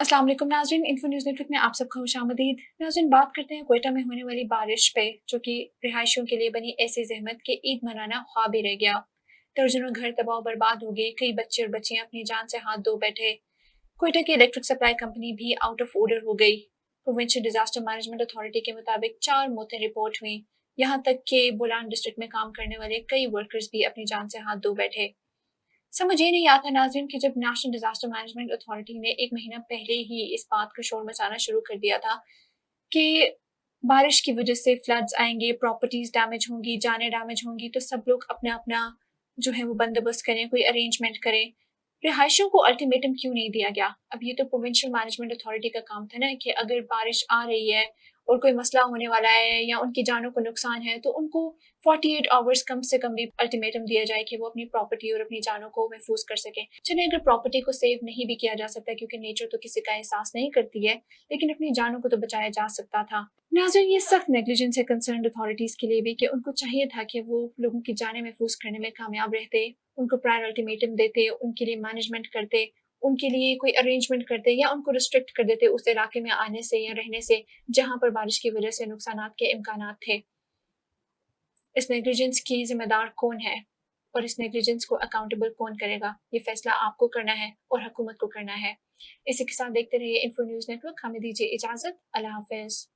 अस्सलाम वालेकुम नाज़रीन, इन्फो न्यूज़ नेटवर्क में आप सबको खुशामदीद। नाज़रीन, बात करते हैं क्वेटा में होने वाली बारिश पे, जो कि रिहायशियों के लिए बनी ऐसी ज़हमत कि ईद मनाना ख्वाब ही रह गया। दर्जनों घर तबाह बर्बाद हो गए, कई बच्चे और बच्चियां अपनी जान से हाथ धो बैठे। क्वेटा की इलेक्ट्रिक सप्लाई कंपनी भी आउट ऑफ ऑर्डर हो गई। प्रोविंशियल डिजास्टर मैनेजमेंट अथॉरिटी के मुताबिक 4 मौतें रिपोर्ट हुई। यहाँ तक कि बोलान डिस्ट्रिक्ट में काम करने वाले कई वर्कर्स भी अपनी जान से हाथ धो बैठे। समझ ये नहीं आता नाज़रीन कि जब नेशनल डिजास्टर मैनेजमेंट अथॉरिटी ने 1 महीना पहले ही इस बात का शोर मचाना शुरू कर दिया था कि बारिश की वजह से फ्लड्स आएंगे, प्रॉपर्टीज डैमेज होंगी, जानें डैमेज होंगी, तो सब लोग अपना अपना जो है वो बंदोबस्त करें, कोई अरेंजमेंट करें। रिहायशियों को अल्टीमेटम क्यों नहीं दिया गया? अब ये तो प्रोविंशियल मैनेजमेंट अथॉरिटी का काम था ना कि अगर बारिश आ रही है और कोई मसला होने वाला है या उनकी जानों को नुकसान है तो उनको 48 आवर्स कम से कम भी अल्टीमेटम दिया जाए कि वो अपनी प्रॉपर्टी और अपनी जानों को महफूज कर सके। चलिए, अगर प्रॉपर्टी को सेव नहीं भी किया जा सकता क्योंकि नेचर तो किसी का एहसास नहीं करती है, लेकिन अपनी जानों को तो बचाया जा सकता था। नाज़रीन, ये सख्त नेग्लिजेंस है कंसर्न अथॉरिटीज के लिए भी कि उनको चाहिए था कि वो लोगों की जानें महफूज करने में कामयाब रहते, उनको प्रायर अल्टीमेटम देते, उनके लिए मैनेजमेंट करते, उनके लिए कोई अरेंजमेंट करते या उनको रिस्ट्रिक्ट कर देते उस इलाके में आने से या रहने से जहां पर बारिश की वजह से नुकसानात के इम्कानात थे। इस नेग्लिजेंस की जिम्मेदार कौन है और इस नेग्लिजेंस को अकाउंटेबल कौन करेगा? ये फैसला आपको करना है और हुकूमत को करना है। इसी के साथ देखते रहिए इन्फो न्यूज़ नेटवर्क। हमें दीजिए इजाजत। अल्लाह हाफिज।